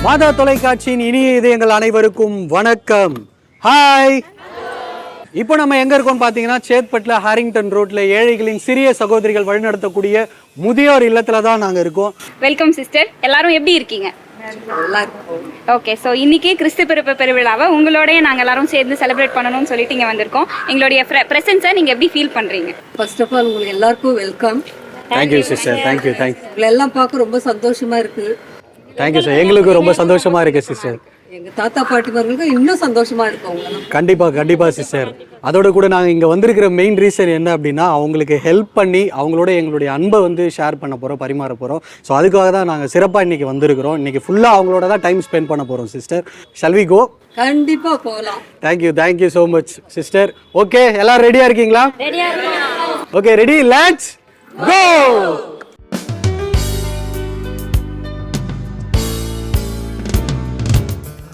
மாதா தொலைக்காட்சியின் இனிய இதயங்கள் அனைவருக்கும் வணக்கம். ஹாய். இப்போ நம்ம எங்க இருக்கோம் பாத்தீங்கன்னா, சேத்பட்ல ஹாரிங்டன் ரோட்ல ஏழைகளின் சிறிய சகோதரிகள் வழிநடத்தக்கூடிய முதியோர் இல்லத்துல தான் நாங்க இருக்கோம். வெல்கம் சிஸ்டர், எல்லாரும் எப்படி இருக்கீங்க? ஓகே, ஸோ இன்னைக்கு கிறிஸ்து பிறப்பு பெருவிழாவை உங்களோடய நாங்கள் எல்லாரும் சேர்ந்து செலிப்ரேட் பண்ணணும்னு சொல்லிட்டு இங்கே வந்திருக்கோம். எங்களுடைய ப்ரெசன்ஸை நீங்கள் எப்படி ஃபீல் பண்ணுறீங்க? ஃபர்ஸ்ட் ஆஃப் ஆல் உங்களுக்கு எல்லாருக்கும் வெல்கம். Thank you sister. தேங்க்யூ. உங்களை எல்லாம் பார்க்க ரொம்ப சந்தோஷமா இருக்கு. Thank you sir. எங்களுக்கு ரொம்ப சந்தோஷமா இருக்கு சிஸ்டர். எங்க தாத்தா பாட்டிமார்களுக்கு இன்னும் சந்தோஷமா இருக்கும் உங்களுக்கு. கண்டிப்பா சிஸ்டர். அதோட கூட நாங்கள் இங்கே வந்திருக்கிற மெயின் ரீசன் என்ன அப்படின்னா, அவங்களுக்கு ஹெல்ப் பண்ணி அவங்களோட எங்களுடைய அன்பை வந்து ஷேர் பண்ண போகிறோம், பரிமாற போகிறோம். ஸோ அதுக்காக தான் நாங்கள் சிறப்பாக இன்றைக்கி வந்திருக்கிறோம். இன்றைக்கி ஃபுல்லாக அவங்களோட தான் டைம் ஸ்பெண்ட் பண்ண போகிறோம் சிஸ்டர். Shall we go? கண்டிப்பா போகலாம். Thank you so much sister. Okay, எல்லாரும் ரெடியாக இருக்கீங்களா? Okay, ready, let's go.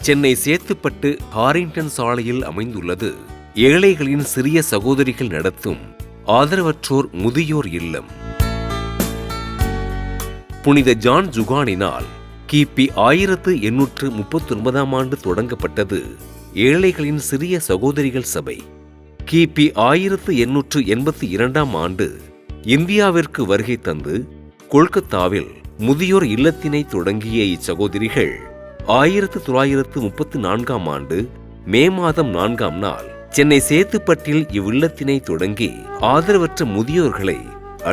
Chennai Chetpet Harrington சாலையில் அமைந்துள்ளது ஏழைகளின் சிறிய சகோதரிகள் நடத்தும் ஆதரவற்றோர் முதியோர் இல்லம். புனித ஜான் ஜுகானினால் கிபி 1839 ஆண்டு தொடங்கப்பட்டது ஏழைகளின் சிறிய சகோதரிகள் சபை. கிபி 1882 ஆண்டு இந்தியாவிற்கு வருகை தந்து கொல்கத்தாவில் முதியோர் இல்லத்தினை தொடங்கிய இச்சகோதரிகள் 1934 ஆண்டு மே மாதம் 4ஆம் நாள் சென்னை சேத்துப்பட்டில் இவ்வில்லத்தினை தொடங்கி ஆதரவற்ற முதியோர்களை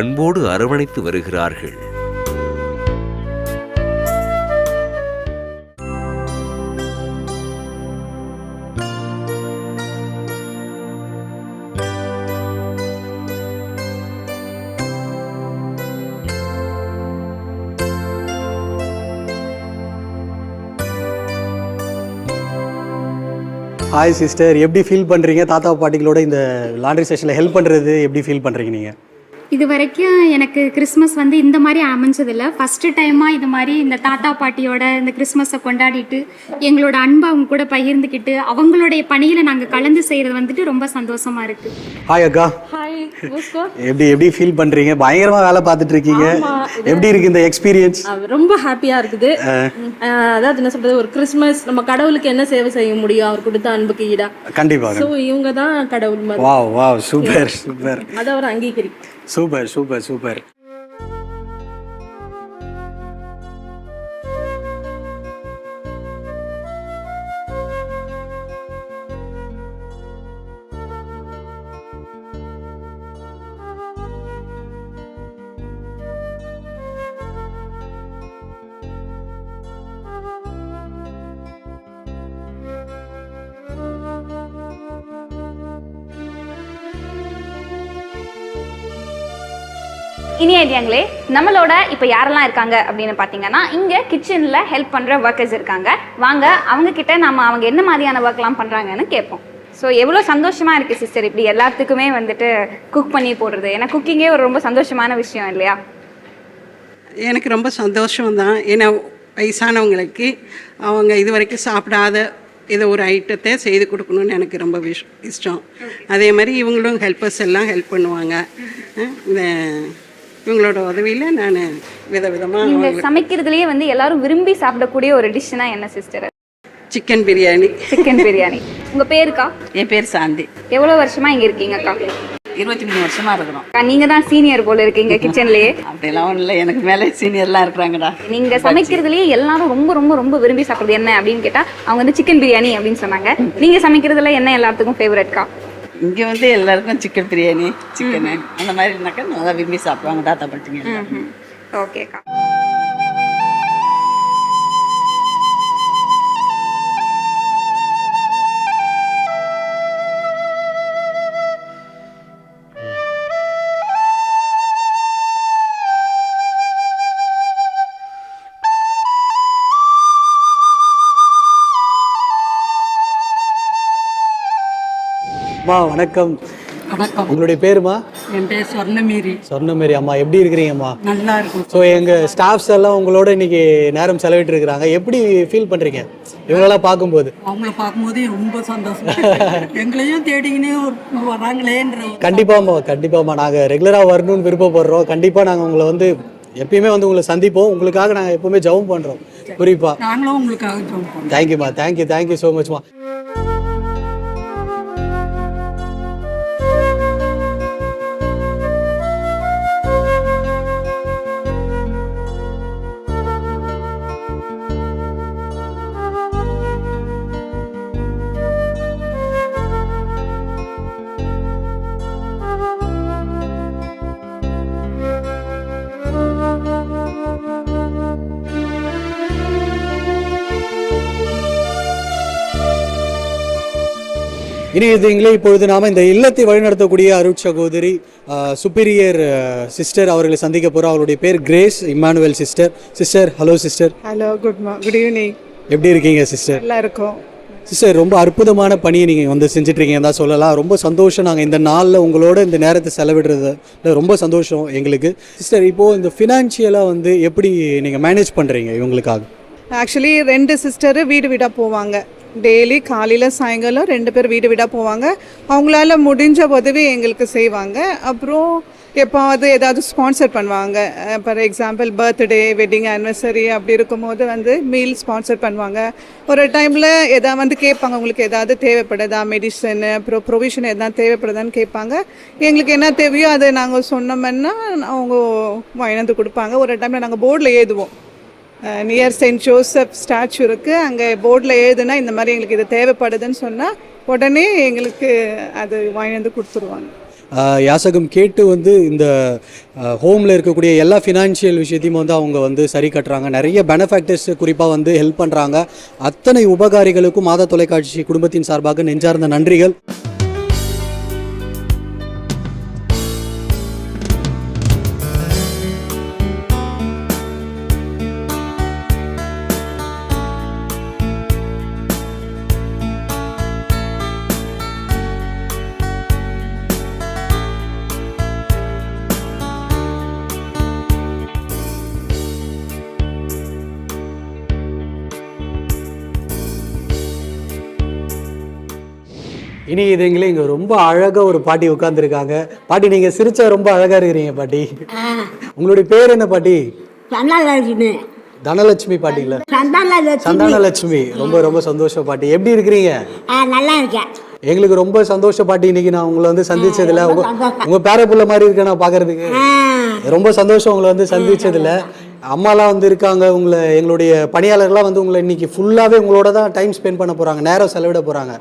அன்போடு அரவணைத்து வருகிறார்கள். ஹாய் சிஸ்டர், எப்படி ஃபீல் பண்ணுறீங்க? தாத்தா பாட்டிகளோட இந்த லாண்ட்ரி செஷனில் ஹெல்ப் பண்ணுறது எப்படி ஃபீல் பண்ணுறீங்க நீங்கள்? இது வரைக்கும் எனக்கு கிறிஸ்மஸ் வந்து இந்த மாதிரி அமைஞ்சதில்லை. ஃபஸ்ட்டு டைமாக இது மாதிரி இந்த தாத்தா பாட்டியோட இந்த கிறிஸ்மஸை கொண்டாடிட்டு எங்களோட அன்பை அவங்க கூட பகிர்ந்துக்கிட்டு அவங்களுடைய பணியில் நாங்கள் கலந்து செய்கிறது வந்துட்டு ரொம்ப சந்தோஷமாக இருக்குது. ஹாய் அக்கா. ஹாய். எப்படி ஃபீல் பண்ணுறீங்க? பயங்கரமாக வேலை பார்த்துட்டு இருக்கீங்க. எப்படி இருக்கு இந்த எக்ஸ்பீரியன்ஸ்? ரொம்ப ஹாப்பியாக இருக்குது. அதாவது என்ன சொல்கிறது, ஒரு கிறிஸ்மஸ் நம்ம கடவுளுக்கு என்ன சேவை செய்ய முடியும் அவர் கொடுத்த அன்புக்கு ஈடா? கண்டிப்பாக. ஸோ இவங்க தான் கடவுள் மாதிரி. Wow super. அதை அவர் அங்கீகரி. சூப்பர். இனி ஐடியாங்களே, நம்மளோட இப்போ யாரெல்லாம் இருக்காங்க அப்படின்னு பார்த்தீங்கன்னா, இங்கே கிச்சனில் ஹெல்ப் பண்ணுற ஒர்க்கர்ஸ் இருக்காங்க. வாங்க அவங்கக்கிட்ட அவங்க என்ன மாதிரியான ஒர்க்லாம் பண்ணுறாங்கன்னு கேட்போம். ஸோ எவ்வளோ சந்தோஷமாக இருக்குது சிஸ்டர் இப்படி எல்லாத்துக்குமே வந்துட்டு குக் பண்ணி போடுறது. ஏன்னா குக்கிங்கே ஒரு ரொம்ப சந்தோஷமான விஷயம் இல்லையா? எனக்கு ரொம்ப சந்தோஷம்தான். ஏன்னா வயசானவங்களுக்கு அவங்க இது வரைக்கும் சாப்பிடாத இதை ஒரு ஐட்டத்தை செய்து கொடுக்கணும்னு எனக்கு ரொம்ப இஷ்டம். அதே மாதிரி இவங்களும் ஹெல்ப்பர்ஸ் எல்லாம் ஹெல்ப் பண்ணுவாங்க. இந்த இவங்களோட உதவியில் நான் விதவிதமாக நீங்கள் சமைக்கிறதுலேயே வந்து எல்லாரும் விரும்பி சாப்பிடக்கூடிய ஒரு டிஷ்னா என்ன சிஸ்டர்? சிக்கன் பிரியாணி. உங்கள் பேருக்கா? என் பேர் சாந்தி. எவ்வளோ வருஷமாக இங்கே இருக்கீங்கக்கா? 23 வருஷமா இருக்கிறோம். நீங்கள் தான் சீனியர் போல இருக்கீங்க கிச்சன்லேயே. அப்படிலாம் ஒன்றும் இல்லை, எனக்கு மேலே சீனியர்லாம் இருக்கிறாங்கடா. நீங்கள் சமைக்கிறதுலேயே எல்லாரும் ரொம்ப ரொம்ப ரொம்ப விரும்பி சாப்பிட்றது என்ன அப்படின்னு கேட்டால் அவங்க வந்து சிக்கன் பிரியாணி அப்படின்னு சொன்னாங்க. நீங்கள் சமைக்கிறதுல என்ன எல்லாத்துக்கும் ஃபேவரட்க்கா? இங்கே வந்து எல்லாருக்கும் சிக்கன் பிரியாணி, சிக்கனு அந்த மாதிரினாக்கா நல்லா விரும்பி சாப்பிடுவாங்க தாத்தா பாட்டிங்க. ஓகேக்கா. வணக்கம். வணக்கம். உங்களுடைய பேருமா? என் பேர் சொர்ணமேரி. அம்மா, எப்படி இருக்கிறீங்கம்மா? நல்லா இருக்கும். ஸோ எங்கள் ஸ்டாஃப்ஸ் எல்லாம் உங்களோட இன்னைக்கு நேரம் செலவிட்டு இருக்கிறாங்க. எப்படி ஃபீல் பண்ணுறீங்க இவங்களெல்லாம் பார்க்கும்போது? அவங்கள பார்க்கும்போது ரொம்ப சந்தோஷம். எங்களையும் தேடிக்கினே வராங்களேன்ற. கண்டிப்பாம்மா நாங்கள் ரெகுலராக வரணும்னு விருப்பப்படுறோம். கண்டிப்பாக நாங்கள் உங்களை வந்து எப்பயுமே வந்து உங்களை சந்திப்போம். உங்களுக்காக நாங்கள் எப்பவுமே ஜெபம் பண்ணுறோம். சிஸ்டர். குறிப்பா நாங்களும் உங்களுக்காக ஜோம் பண்ணுவோம். தேங்க்யூமா, தேங்க்யூ ஸோ மச்மா. இனி இதுங்களே இப்பொழுது நாம இந்த இல்லத்தை வழிநடத்தக்கூடிய அருட் சகோதரி சுப்பீரியர் சிஸ்டர் அவர்களை சந்திக்க போறோம். அவருடைய பேர் Grace Emmanuel sister. Sister, hello sister. Hello, good evening. எப்படி இருக்கீங்க சிஸ்டர்? நல்லா இருக்கும் சிஸ்டர். ரொம்ப அற்புதமான பணியை நீங்கள் வந்து செஞ்சுட்டு இருக்கீங்க தான் சொல்லலாம். ரொம்ப சந்தோஷம். நாங்கள் இந்த நாளில் உங்களோட இந்த நேரத்தை செலவிடுறது ரொம்ப சந்தோஷம் எங்களுக்கு. சிஸ்டர், இப்போது இந்த ஃபினான்ஷியலாக வந்து எப்படி நீங்கள் மேனேஜ் பண்ணுறீங்க இவங்களுக்காக? ஆக்சுவலி 2 சிஸ்டரு வீடு வீடாக போவாங்க. டெய்லி காலையில் சாயங்காலம் 2 பேர் வீடு வீடாக போவாங்க. அவங்களால முடிஞ்ச உதவி எங்களுக்கு செய்வாங்க. அப்புறம் எப்போது ஏதாவது ஸ்பான்சர் பண்ணுவாங்க. For example birthday, wedding anniversary அப்படி இருக்கும்போது வந்து மீல் ஸ்பான்சர் பண்ணுவாங்க. ஒரு டைமில் எதாவது வந்து கேட்பாங்க, உங்களுக்கு ஏதாவது தேவைப்படுதா, மெடிசன் அப்புறம் ப்ரொவிஷன் எதாவது தேவைப்படுதான்னு கேட்பாங்க. எங்களுக்கு என்ன தேவையோ அதை நாங்கள் சொன்னோம்னா அவங்க வாங்கிட்டு கொடுப்பாங்க. ஒரு டைமில் நாங்கள் போர்டில் எழுதுவோம். நியர் செயின்ட் ஜோசப் ஸ்டாச்சு இருக்குது, அங்கே போர்டில் எழுதுனா இந்த மாதிரி எங்களுக்கு இது தேவைப்படுதுன்னு சொன்னால் உடனே எங்களுக்கு அது வாங்கிட்டு கொடுத்துருவாங்க. யாசகம் கேட்டு வந்து இந்த ஹோமில் இருக்கக்கூடிய எல்லா ஃபினான்ஷியல் விஷயத்தையும் வந்து அவங்க வந்து சரி கட்டுறாங்க. நிறைய பெனிஃபேக்டர்ஸ் குறிப்பாக வந்து ஹெல்ப் பண்ணுறாங்க. அத்தனை உபகாரிகளுக்கும் மாதா தொலைக்காட்சி குடும்பத்தின் சார்பாக நெஞ்சார்ந்த நன்றிகள். இனி இதுங்களே இங்கே ரொம்ப அழகாக ஒரு பாட்டி உட்காந்துருக்காங்க. பாட்டி, நீங்கள் சிரிச்சா ரொம்ப அழகாக இருக்கிறீங்க பாட்டி. உங்களுடைய பேர் என்ன பாட்டி? தனலட்சுமி. தனலட்சுமி பாட்டிங்களா? சந்தானலட்சுமி. ரொம்ப ரொம்ப சந்தோஷம் பாட்டி. எப்படி இருக்கிறீங்க? நல்லா இருக்கேன். எங்களுக்கு ரொம்ப சந்தோஷம் பாட்டி. இன்னைக்கு நான் உங்களை வந்து சந்திச்சதுல உங்க பேர புள்ள மாதிரி இருக்கேன் நான் பாக்குறதுக்கு. ரொம்ப சந்தோஷம் உங்களை வந்து சந்திச்சதுல. அம்மாலாம் வந்து இருக்காங்க, உங்களை எங்களுடைய பணியாளர்கள்லாம் வந்து உங்களை இன்னைக்கு ஃபுல்லாவே உங்களோட தான் டைம் ஸ்பெண்ட் பண்ண போறாங்க, நேரம் செலவிட போறாங்க.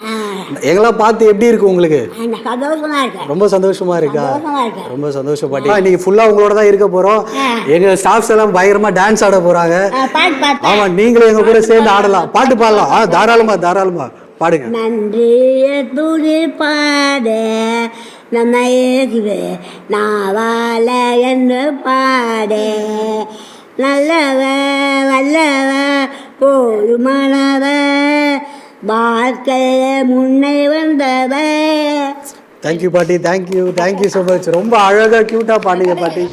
எங்கெல்லாம் பார்த்து எப்படி இருக்கு உங்களுக்கு? ரொம்ப சந்தோஷமா இருக்கா? ரொம்ப சந்தோஷம் பாட்டி. இன்னைக்கு ஃபுல்லா உங்களோட தான் இருக்க போறோம். எங்க ஸ்டாஃப்ஸ் எல்லாம் பயங்கரமா டான்ஸ் ஆட போறாங்க. ஆமா, நீங்களும் எங்க கூட சேர்ந்து ஆடலாம், பாட்டு பாடலாம். தாராளமா தாராளமா பாடுங்க. நன்றிய துணி பாட நம்ம நாவால என்று பாட நல்லவ வல்லவ போதுமானவ வாழ்க்கை முன்னே வந்தவ. தேங்க்யூ பாட்டி. Thank you so much. ரொம்ப அழகா கியூட்டா பாடுங்க பாட்டி.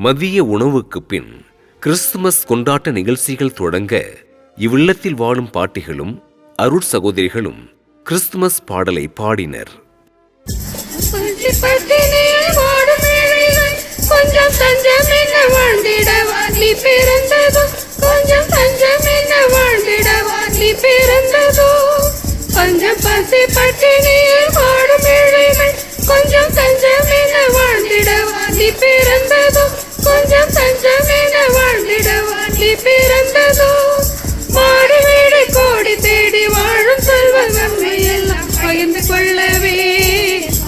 மதிய உணவுக்கு பின் கிறிஸ்துமஸ் கொண்டாட்ட நிகழ்ச்சிகள் தொடங்க இவ்வில்லத்தில் வாழும் பாட்டிகளும் அருட் சகோதரிகளும் கிறிஸ்துமஸ் பாடலை பாடினர். கொஞ்சம் தஞ்சம் என்ன வாழ்ந்திடவா நீ பிறந்ததோ, கொஞ்சம் தஞ்சம் என்ன வாழ்ந்திடவா நீ பிறந்ததோ, கொஞ்சம் பசி பட்டினியில் வாடும் ஏழைகள் கொஞ்சம் தஞ்சம் என வாழ்ந்திடவா நீ பிறந்ததோ கொஞ்சம் தஞ்சம் என வாழ்ந்திடவா நீ பிறந்ததோ மாடி வீடு கோடி தேடி வாழும் செல்வங்களை எல்லாம் பகிர்ந்து கொள்ளவே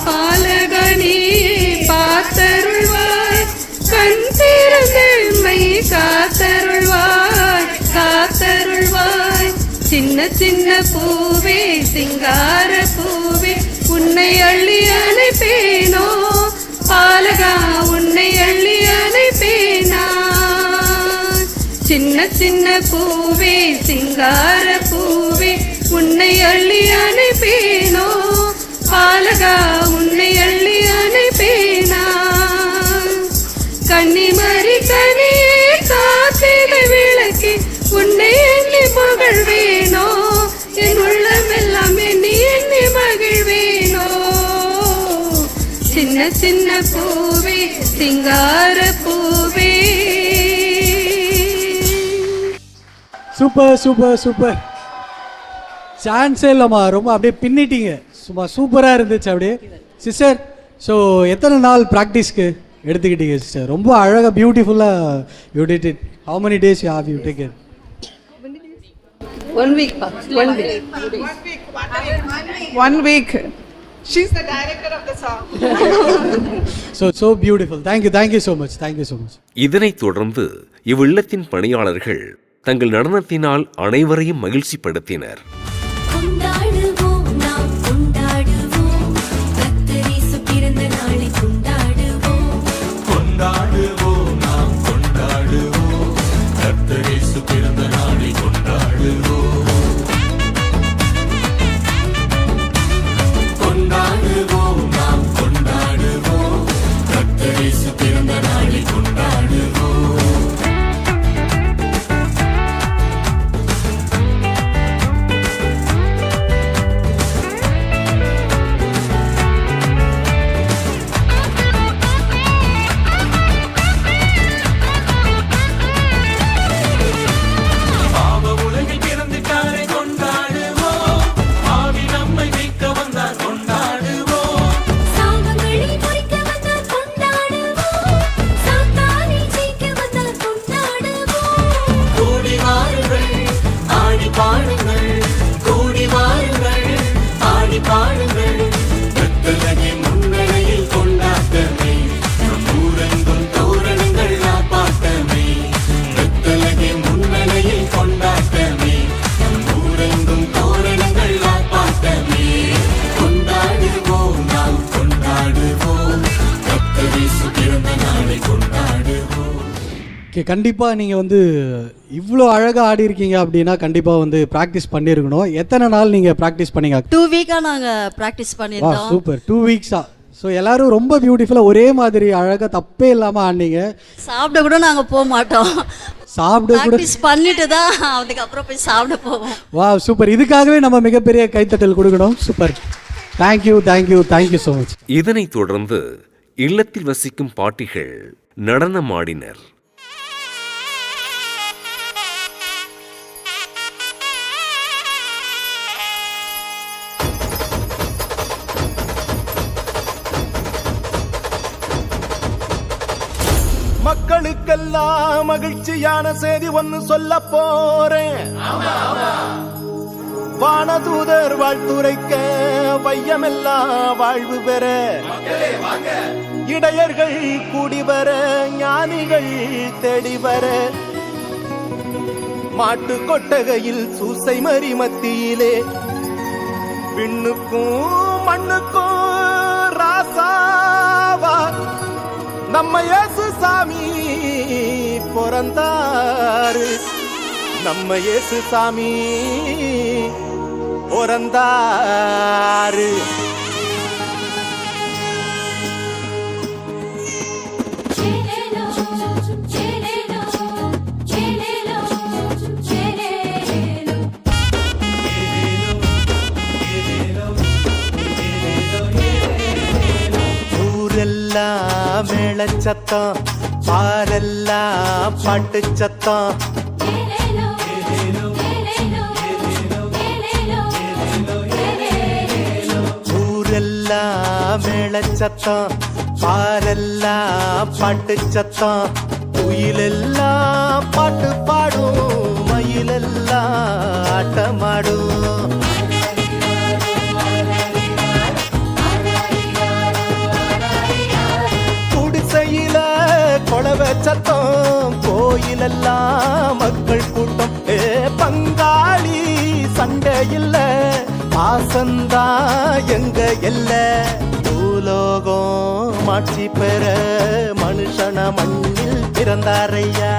பாலகனி பார்த்தருள்வாய் கண் திறந்தமை காத்தருள்வாய் காத்தருள்வாய் சின்ன சின்ன பூவே சிங்கார பூவே உன்னை அள்ளி அணைப்பேனோ பாலகா உன்னை அள்ளி அணைப்பேனா சின்ன சின்ன பூவே சிங்கார பூவே உன்னை அள்ளி அணைப்பேனோ பாலகா உன்னை அள்ளி அணைப்பேனா கன்னிமரி கனியே காத்திட விளக்கி உன்னை எண்ணி மகிழ்வேனோ என் உள்ளமெல்லாம் எண்ணி எண்ணி மகிழ்வேனோ சின்ன சின்ன பூவே சிங்கார பூவே. சூப்பர் சூப்பர் சூப்பர், சான்ஸே இல்லைம்மா, ரொம்ப அப்படியே பின்னிட்டீங்க, சும்மா சூப்பராக இருந்துச்சு அப்படியே. சிஸ்டர், ஸோ எத்தனை நாள் ப்ராக்டிஸ்க்கு எடுத்துக்கிட்டீங்க சிஸ்டர்? ரொம்ப அழகாக பியூட்டிஃபுல்லாக you did it. How many days you have you taken? 1 week. 1 week. She's the director of the song. So beautiful. Thank you so much. Thank you so much. இதனைத் தொடர்ந்து இவ்வில்லத்தின் பணியாளர்கள் தங்கள் நடனத்தினால் அனைவரையும் மகிழ்ச்சிப்படுத்தினர். கொண்டாடுவோம் நாம் கொண்டாடுவோம் கர்த்தரேசு பிறந்த நாளை கொண்டாடுவோம் கொண்டாடுவோம் நாம் கொண்டாடுவோம் கர்த்தரேசு பிறந்த நாளை கொண்டாடுவோம் கொண்டாடுவோம் நாம் கொண்டாடுவோம் கர்த்தரேசு பிறந்த நாளை கொண்டாடுவோம். கண்டிப்பாக நீங்கள் வந்து இவ்வளோ அழகாக ஆடி இருக்கீங்க அப்படின்னா கண்டிப்பாக வந்து ப்ராக்டிஸ் பண்ணியிருக்கணும். எத்தனை நாள் நீங்கள் ப்ராக்டிஸ் பண்ணீங்க? 2 வீக்காக நாங்கள் ப்ராக்டிஸ் பண்ணியிருந்தோம். சூப்பர், 2 வீக்ஸா? ஸோ எல்லாரும் ரொம்ப பியூட்டிஃபுல்லாக ஒரே மாதிரி அழகாக தப்பே இல்லாமல் ஆடினீங்க. சாப்பிட கூட நாங்கள் போக மாட்டோம், சாப்பிட கூட ப்ராக்டிஸ் பண்ணிட்டு தான் அதுக்கப்புறம் போய் சாப்பிட போவோம். வா சூப்பர், இதுக்காகவே நம்ம மிகப்பெரிய கைத்தட்டல் கொடுக்கணும். Super, thank you so much. இதனைத் தொடர்ந்து இல்லத்தில் வசிக்கும் பாட்டிகள் நடனமாடினர். மக்களுக்கெல்லாம் மகிழ்ச்சியான செய்தி ஒன்னு சொல்ல போறேன். வானதூதர் வாழ்த்துரைக்க வையமெல்லாம் வாழ்வு பெற இடையர்கள் கூடி வர ஞானிகள் தேடி வர மாட்டு கொட்டகையில் சூசை மறி மத்தியிலே விண்ணுக்கும் மண்ணுக்கும் ராசாவா நம்ம இயேசு சாமி பிறந்தாரு, நம்ம இயேசு சாமி பிறந்தாரு. ஊரெல்லாம் மேளச்சத்தம், பாரெல்லாம் பாட்டு சத்தம். ஊரெல்லாம் மேளச்சத்தம், பாரெல்லாம் பாட்டு சத்தம், குயிலெல்லாம் பாட்டு பாடும், மயிலெல்லாம் ஆட்டமாடும். குடிசையில கொலவை சத்தம், கோயிலெல்லாம் மக்கள் கூட்டம். பங்காளி சண்டை இல்ல, பாசந்தா எங்க எல்ல. பூலோகம் மாட்சி பெற மனுஷன மண்ணில் பிறந்தாரையா.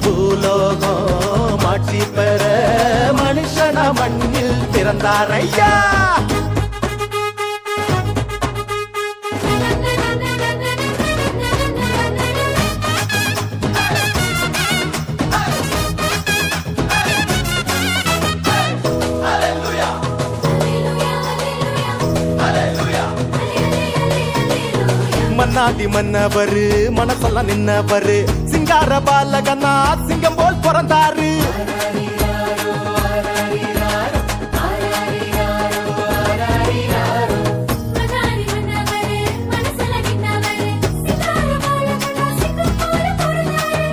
பூலோகம் மாட்சி பெற மனுஷன மண்ணில் பிறந்தாரையா. மன்னாதி மன்னவரு மனசெல்லாம் நின்னவரு, சிங்கார பாலகனா சிங்கம் போல் பிறந்தாரு.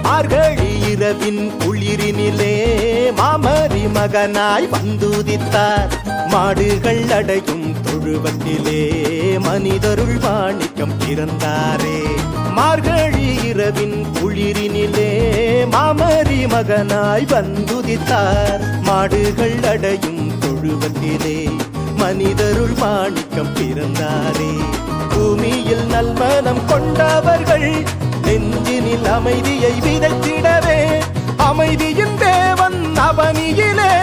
மார்கழி இரவின் குளிரினிலே மாமரி மகனாய் வந்துதித்தார். மாடுகள் அடையும் தொழுவத்திலே மனிதருள் மாணிக்கம் பிறந்தாரே. மார்கழி இரவின் குளிரினிலே மாமரி மகனாய் வந்துதித்தார். மாடுகள் அடையும் தொழுவத்திலே மனிதருள் மாணிக்கம் பிறந்தாரே. பூமியில் நல்மனம் கொண்டவர்கள் நெஞ்சினில் அமைதியை விதைத்திடவே, அமைதியின் தேவன் அவனியிலே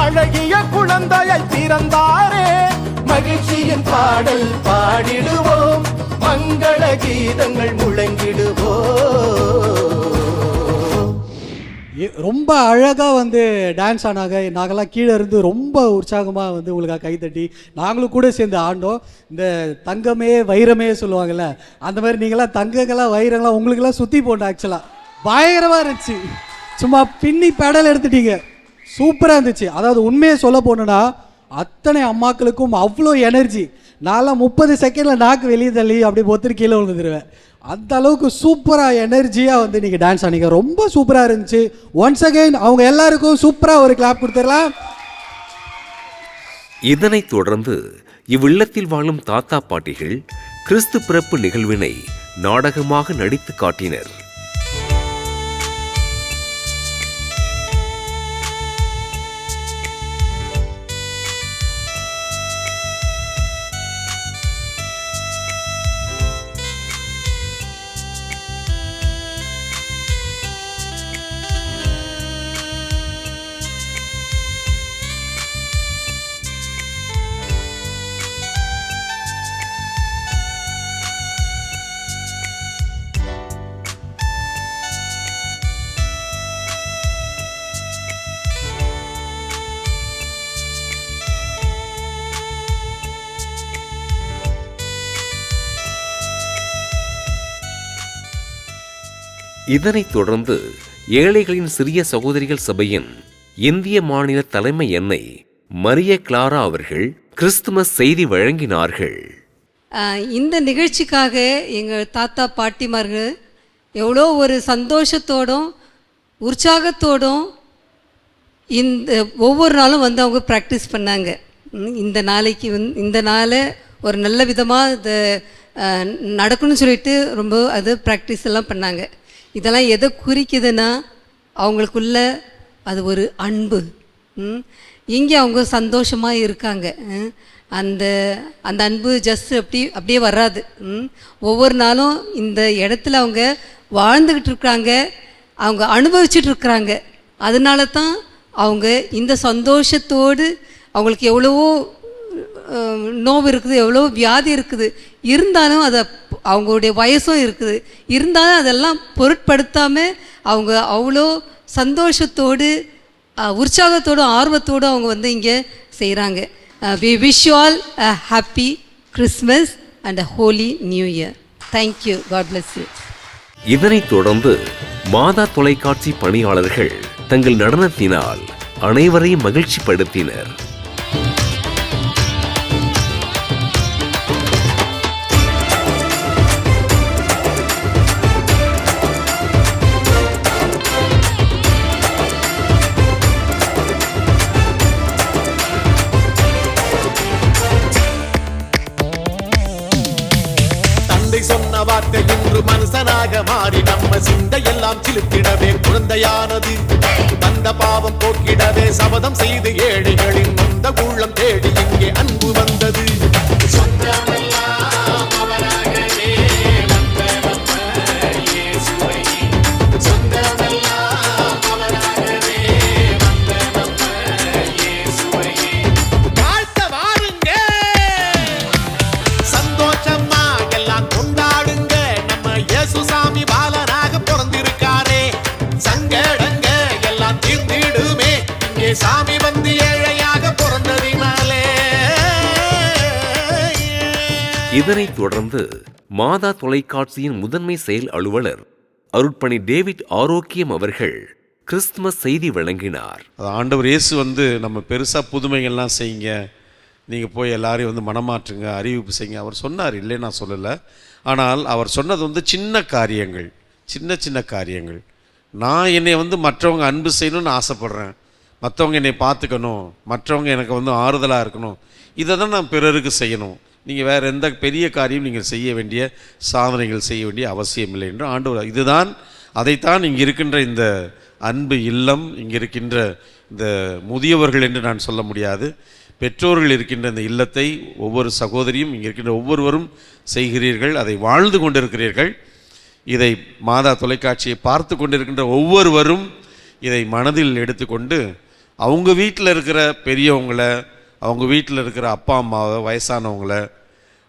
அழகிய குழந்தையை பிறந்தாரே. மகிழ்ச்சியின் பாடல் பாடிடுவோம், மங்கள கீதங்கள் முழங்கிடுவோம். ரொம்ப அழகாக வந்து டான்ஸ் ஆனாங்க. நாங்கள்லாம் கீழே இருந்து ரொம்ப உற்சாகமாக வந்து உங்களுக்காக கைத்தட்டி நாங்களும் கூட சேர்ந்து ஆண்டோம். இந்த தங்கமே வைரமே சொல்லுவாங்கள்ல, அந்த மாதிரி நீங்களாம் தங்கங்களாம் வைரங்களாம் உங்களுக்கெல்லாம் சுற்றி போட்டோம். ஆக்சுவலாக பயங்கரமாக இருந்துச்சு. சும்மா பின்னி பெடல் எடுத்துட்டீங்க, சூப்பராக இருந்துச்சு. அதாவது உண்மையை சொல்ல போனோன்னா அத்தனை அம்மாக்களுக்கும் அவ்வளோ எனர்ஜி. நான்லாம் 30 செகண்டில் நாக்கு வெளியே தள்ளி அப்படி ஒருத்தர் கீழே விழுந்துருவேன். அந்த அளவுக்கு சூப்பராக எனர்ஜியாக வந்து நீங்கள் டான்ஸ் ஆனீங்க. ரொம்ப சூப்பராக இருந்துச்சு. ஒன்ஸ் அகைன் அவங்க எல்லாருக்கும் சூப்பராக ஒரு கிளாப் கொடுத்துடலாம். இதனைத் தொடர்ந்து இவ்வில்லத்தில் வாழும் தாத்தா பாட்டிகள் கிறிஸ்து பிறப்பு நிகழ்வினை நாடகமாக நடித்து காட்டினர். இதனைத் தொடர்ந்து ஏழைகளின் சிறிய சகோதரிகள் சபையின் இந்திய மாநில தலைமை எண்ணை மரிய கிளாரா அவர்கள் கிறிஸ்துமஸ் செய்தி வழங்கினார்கள். இந்த நிகழ்ச்சிக்காக எங்கள் தாத்தா பாட்டிமார்கள் எவ்வளோ ஒரு சந்தோஷத்தோடும் உற்சாகத்தோடும் இந்த ஒவ்வொரு நாளும் வந்து அவங்க ப்ராக்டிஸ் பண்ணாங்க. இந்த நாளைக்கு இந்த நாளை ஒரு நல்ல விதமாக இதை நடக்கணும்னு சொல்லிட்டு ரொம்ப அது ப்ராக்டிஸ் எல்லாம் பண்ணாங்க. இதெல்லாம் எதை குறிக்குதுன்னா அவங்களுக்குள்ள அது ஒரு அன்பு. இங்கே அவங்க சந்தோஷமாக இருக்காங்க. அந்த அந்த அன்பு ஜஸ்ட் அப்படியே வராது. ஒவ்வொரு நாளும் இந்த இடத்துல அவங்க வாழ்ந்துக்கிட்டு இருக்கிறாங்க, அவங்க அனுபவிச்சுட்டு இருக்கிறாங்க. அதனால தான் அவங்க இந்த சந்தோஷத்தோடு அவங்களுக்கு எவ்வளவோ நோவு இருக்குது, எவ்வளோ வியாதி இருக்குது, இருந்தாலும் அதை அவங்களுடைய வயசும் இருக்குது, இருந்தாலும் அதெல்லாம் பொருட்படுத்தாமல் அவங்க அவ்வளோ சந்தோஷத்தோடு உற்சாகத்தோடு ஆர்வத்தோடு அவங்க வந்து இங்கே செய்கிறாங்க. We wish you all a happy Christmas and a holy new year. Thank you. God bless you. இதனைத் தொடர்ந்து மாதா தொலைக்காட்சி பணியாளர்கள் தங்கள் நடனத்தினால் அனைவரையும் மகிழ்ச்சிப்படுத்தினர். வார்த்தை இன்று மனுஷனாக மாறி நம்ம சிந்தையெல்லாம் சிலுத்திடவே குழந்தையானது. வந்த பாவம் போக்கிடவே சபதம் செய்து ஏழைகளின் நொந்த உள்ளம் தேடி இங்கே அன்பு வந்தது. சாமி வந்து ஏழையாக பிறந்ததினாலே. இதனைத் தொடர்ந்து மாதா தொலைக்காட்சியின் முதன்மை செயல் அலுவலர் அருட்பணி டேவிட் ஆரோக்கியம் அவர்கள் கிறிஸ்துமஸ் செய்தி வழங்கினார். ஆண்டவர் இயேசு வந்து நம்ம பெருசாக புதுமைகள்லாம் செய்யுங்க, நீங்கள் போய் எல்லாரையும் வந்து மனமாற்றுங்க, அறிவிப்பு செய்யுங்க அவர் சொன்னார், இல்லை நான் சொல்லலை. ஆனால் அவர் சொன்னது வந்து சின்ன காரியங்கள், சின்ன சின்ன காரியங்கள். நான் என்னை வந்து மற்றவங்க அன்பு செய்யணும்னு ஆசைப்பட்றேன், மற்றவங்க என்னை பார்த்துக்கணும், மற்றவங்க எனக்கு வந்து ஆறுதலாக இருக்கணும், இதை தான் நான் பிறருக்கு செய்யணும். நீங்கள் வேறு எந்த பெரிய காரியம் நீங்கள் செய்ய வேண்டிய சாதனைகள் செய்ய வேண்டிய அவசியம் இல்லை என்று ஆண்டவர் இதுதான் அதைத்தான் இங்கே இருக்கின்ற இந்த அன்பு இல்லம், இங்கே இருக்கின்ற இந்த முதியவர்கள் என்று நான் சொல்ல முடியாது, பெற்றோர்கள் இருக்கின்ற இந்த இல்லத்தை ஒவ்வொரு சகோதரியும் இங்கே இருக்கின்ற ஒவ்வொருவரும் செய்கிறீர்கள், அதை வாழ்ந்து கொண்டிருக்கிறீர்கள். இதை மாதா தொலைக்காட்சியை பார்த்து கொண்டிருக்கின்ற ஒவ்வொருவரும் இதை மனதில் எடுத்துக்கொண்டு அவங்க வீட்டில் இருக்கிற பெரியவங்களை, அவங்க வீட்டில் இருக்கிற அப்பா அம்மாவை, வயசானவங்கள,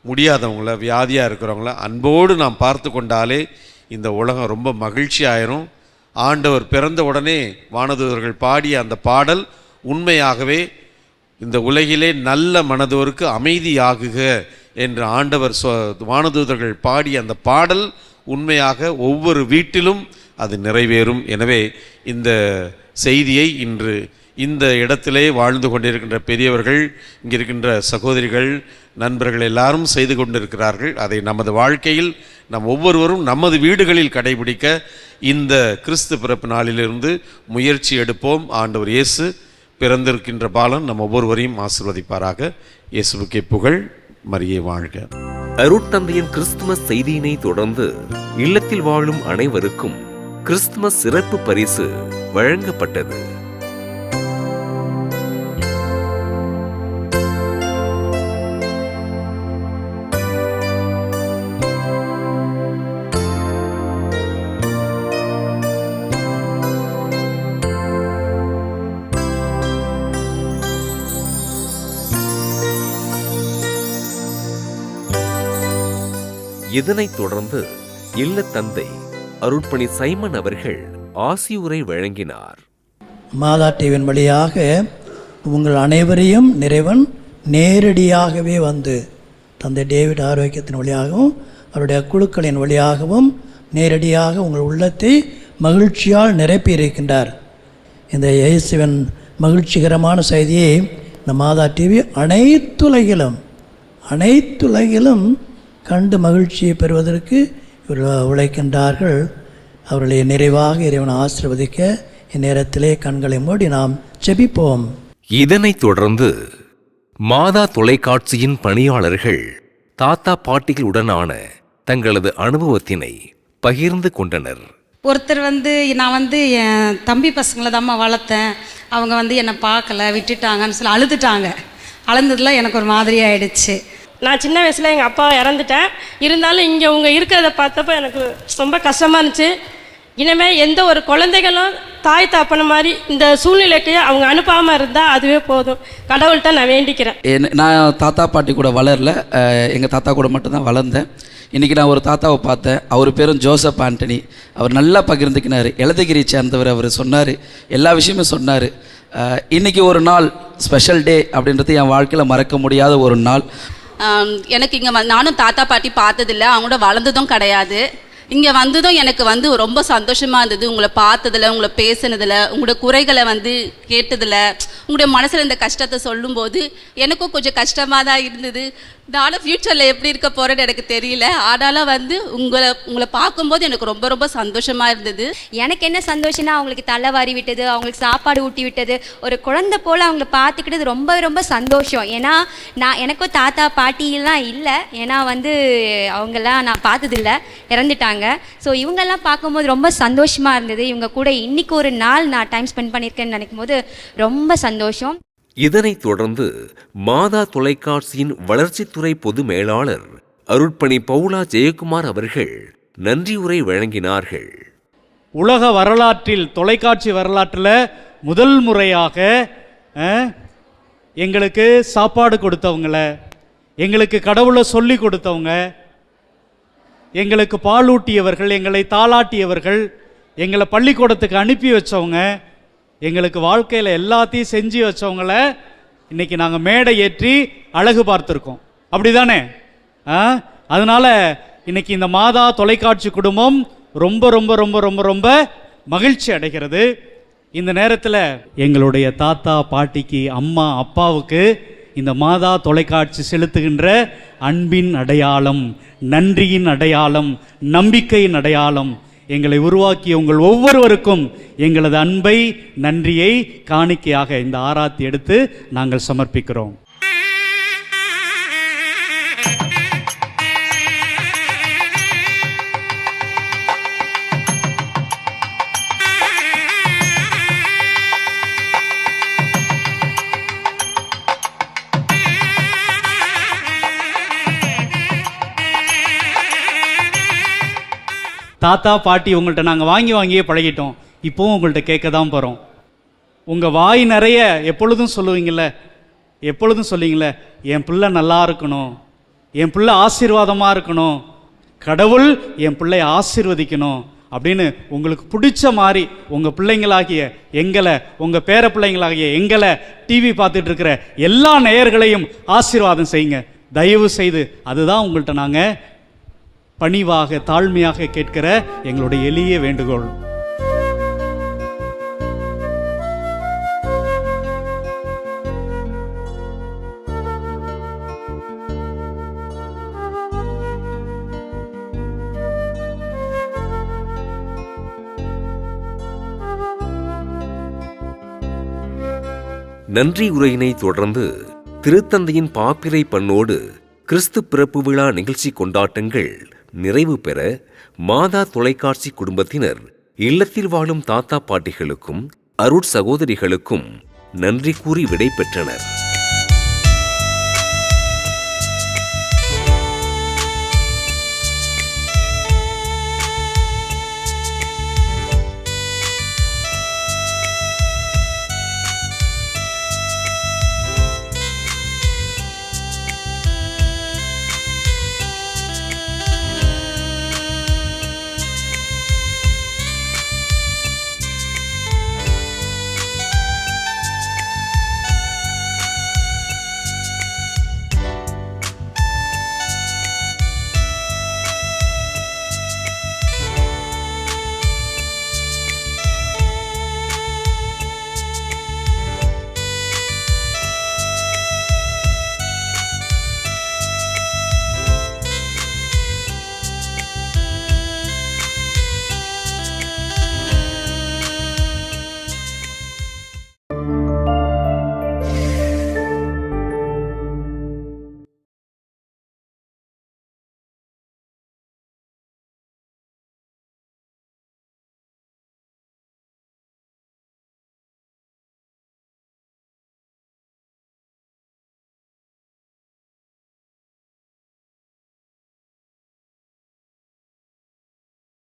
முடியாதவங்கள, வியாதியாக இருக்கிறவங்கள அன்போடு நாம் பார்த்து கொண்டாலே இந்த உலகம் ரொம்ப மகிழ்ச்சி ஆயிரும். ஆண்டவர் பிறந்த உடனே வானதூதர்கள் பாடிய அந்த பாடல் உண்மையாகவே இந்த உலகிலே நல்ல மனதோருக்கு அமைதியாகுக என்று ஆண்டவர் வானதூதர்கள் பாடிய அந்த பாடல் உண்மையாக ஒவ்வொரு வீட்டிலும் அது நிறைவேறும். எனவே இந்த செய்தியை இன்று இந்த இடத்திலே வாழ்ந்து கொண்டிருக்கின்ற பெரியவர்கள், இங்கே இருக்கின்ற சகோதரிகள், நண்பர்கள் எல்லாரும் செய்து கொண்டிருக்கிறார்கள். அதை நமது வாழ்க்கையில் நம் ஒவ்வொருவரும் நமது வீடுகளில் கடைபிடிக்க இந்த கிறிஸ்து பிறப்பு நாளிலிருந்து முயற்சி எடுப்போம். ஆண்டவர் இயேசு பிறந்திருக்கின்ற பாலன் நம் ஒவ்வொருவரையும் ஆசீர்வதிப்பாராக. இயேசுவுக்கே புகழ், மரியே வாழ்க. அருட்தந்தையின் கிறிஸ்துமஸ் செய்தியினை தொடர்ந்து இல்லத்தில் வாழும் அனைவருக்கும் கிறிஸ்துமஸ் சிறப்பு பரிசு வழங்கப்பட்டது. இதனைத் தொடர்ந்து இல்லத்தந்தை அருட்பணி சைமன் அவர்கள் ஆசியுரை வழங்கினார். மாதா டிவியின் வழியாக உங்கள் அனைவரையும் இறைவன் நேரடியாகவே வந்து தந்தை டேவிட் ஆரோக்கியத்தின் வழியாகவும் அவருடைய குழுக்களின் வழியாகவும் நேரடியாக உங்கள் உள்ளத்தை மகிழ்ச்சியால் நிரப்பியிருக்கின்றார். இந்த இயேசுவின் மகிழ்ச்சிகரமான செய்தியை இந்த மாதா டிவி அனைத்துலகிலும் கண்டு மகிழ்ச்சியை பெறுவதற்கு இவர்கள் உழைக்கின்றார்கள். அவர்களை நிறைவாக இறைவன் ஆசீர்வதிக்க இந்நேரத்திலே கண்களை மூடி நாம் ஜெபிப்போம். இதனைத் தொடர்ந்து மாதா தொலைக்காட்சியின் பணியாளர்கள் தாத்தா பாட்டிகளுடனான தங்களது அனுபவத்தினை பகிர்ந்து கொண்டனர். ஒருத்தர் நான் என் தம்பி பசங்களை தாம்மா வளர்த்தேன், அவங்க என்னை பார்க்கல, விட்டுட்டாங்கன்னு சொல்லி அழுதுட்டாங்க. அழுந்ததில் எனக்கு ஒரு மாதிரி ஆயிடுச்சு. நான் சின்ன வயசில் எங்கள் அப்பா இறந்துட்டேன், இருந்தாலும் இங்கே உங்க இருக்கிறத பார்த்தப்போ எனக்கு ரொம்ப கஷ்டமாக இருந்துச்சு. இனிமேல் எந்த ஒரு குழந்தைகளும் தாய் தாப்பன மாதிரி இந்த சூழ்நிலைக்கு அவங்க அனுப்பாமல் இருந்தால் அதுவே போதும், கடவுள்கிட்ட நான் வேண்டிக்கிறேன். நான் தாத்தா பாட்டி கூட வளரல, எங்கள் தாத்தா கூட மட்டும்தான் வளர்ந்தேன். இன்றைக்கி நான் ஒரு தாத்தாவை பார்த்தேன், அவர் பேரும் ஜோசப் ஆண்டனி. அவர் நல்லா பகிர்ந்துக்கினார், எழுதகிரி சேர்ந்தவர். அவர் சொன்னார், எல்லா விஷயமும் சொன்னார். இன்றைக்கி ஒரு நாள் ஸ்பெஷல் டே அப்படின்றது என் வாழ்க்கையில் மறக்க முடியாத ஒரு நாள். எனக்கு இங்கே நானும் தாத்தா பாட்டி பார்த்ததில்லை, அவங்களோட வளர்ந்ததும் கிடையாது. இங்கே வந்ததும் எனக்கு ரொம்ப சந்தோஷமாக இருந்தது. உங்களை பார்த்ததில், உங்களை பேசுனதில், உங்களோட குறைகளை கேட்டதில், உங்களுடைய மனசில் இந்த கஷ்டத்தை சொல்லும்போது எனக்கும் கொஞ்சம் கஷ்டமாக தான் இருந்தது. நானும் ஃப்யூச்சரில் எப்படி இருக்க போகிறேன்னு எனக்கு தெரியல. ஆனாலும் உங்களை பார்க்கும்போது எனக்கு ரொம்ப ரொம்ப சந்தோஷமாக இருந்தது. எனக்கு என்ன சந்தோஷம்னா அவங்களுக்கு தலை வாரி விட்டது, அவங்களுக்கு சாப்பாடு ஊட்டி விட்டது, ஒரு குழந்தை போல் அவங்கள பார்த்துக்கிட்டது ரொம்ப ரொம்ப சந்தோஷம். ஏன்னா எனக்கும் தாத்தா பாட்டிலாம் இல்லை, ஏன்னா அவங்கெல்லாம் நான் பார்த்ததில்ல, இறந்துட்டாங்க. ஸோ இவங்கெல்லாம் பார்க்கும்போது ரொம்ப சந்தோஷமாக இருந்தது. இவங்க கூட இன்னைக்கு ஒரு நாள் நான் டைம் ஸ்பெண்ட் பண்ணியிருக்கேன்னு நினைக்கும் போது ரொம்ப சந்தோஷம். இதனைத் தொடர்ந்து மாதா தொலைக்காட்சியின் வளர்ச்சித்துறை பொது மேலாளர் அருட்பணி பவுலா ஜெயக்குமார் அவர்கள் நன்றியுரை வழங்கினார்கள். உலக வரலாற்றில், தொலைக்காட்சி வரலாற்றில் முதல் முறையாக எங்களுக்கு சாப்பாடு கொடுத்தவங்கள, எங்களுக்கு கடவுளை சொல்லி கொடுத்தவங்க, எங்களுக்கு பாலூட்டியவர்கள், எங்களை தாளாட்டியவர்கள், எங்களை பள்ளிக்கூடத்துக்கு அனுப்பி வச்சவங்க, எங்களுக்கு வாழ்க்கையில் எல்லாத்தையும் செஞ்சு வச்சவங்கள இன்னைக்கு நாங்கள் மேடை ஏற்றி அழகு பார்த்துருக்கோம். அப்படி தானே? அதனால் இன்னைக்கு இந்த மாதா தொலைக்காட்சி குடும்பம் ரொம்ப ரொம்ப ரொம்ப ரொம்ப ரொம்ப மகிழ்ச்சி அடைகிறது. இந்த நேரத்தில் எங்களுடைய தாத்தா பாட்டிக்கு, அம்மா அப்பாவுக்கு இந்த மாதா தொலைக்காட்சி செலுத்துகின்ற அன்பின் அடையாளம், நன்றியின் அடையாளம், நம்பிக்கையின் அடையாளம், எங்களை உருவாக்கிய உங்கள் ஒவ்வொருவருக்கும் எங்களது அன்பை, நன்றியை காணிக்கையாக இந்த ஆராத்தி எடுத்து நாங்கள் சமர்ப்பிக்கிறோம். தாத்தா பாட்டி உங்கள்கிட்ட நாங்கள் வாங்கியே பழகிட்டோம். இப்போவும் உங்கள்கிட்ட கேட்க தான் போகிறோம். உங்கள் வாய் நிறைய எப்பொழுதும் சொல்லுவீங்களே, என் பிள்ளை நல்லா இருக்கணும், என் பிள்ளை ஆசீர்வாதமாக இருக்கணும், கடவுள் என் பிள்ளையை ஆசீர்வதிக்கணும் அப்படின்னு உங்களுக்கு பிடிச்ச மாதிரி உங்கள் பிள்ளைங்களாகிய எங்களை, உங்கள் பேர பிள்ளைங்களாகிய எங்களை, டிவி பார்த்துட்டு இருக்கிற எல்லா நேயர்களையும் ஆசீர்வாதம் செய்யுங்க தயவு செய்து. அதுதான் உங்கள்கிட்ட நாங்கள் பணிவாக, தாழ்மையாக கேட்கிற எங்களுடைய எளிய வேண்டுகோள். நன்றி உரையினை தொடர்ந்து திருத்தந்தையின் பாப்பிரை பண்ணோடு கிறிஸ்து பிறப்பு விழா நிகழ்ச்சி கொண்டாட்டங்கள் நிறைவு பெற மாதா தொலைக்காட்சி குடும்பத்தினர் இல்லத்தில் வாழும் தாத்தா பாட்டிகளுக்கும் அருட் சகோதரிகளுக்கும் நன்றி கூறி விடை பெற்றனர்.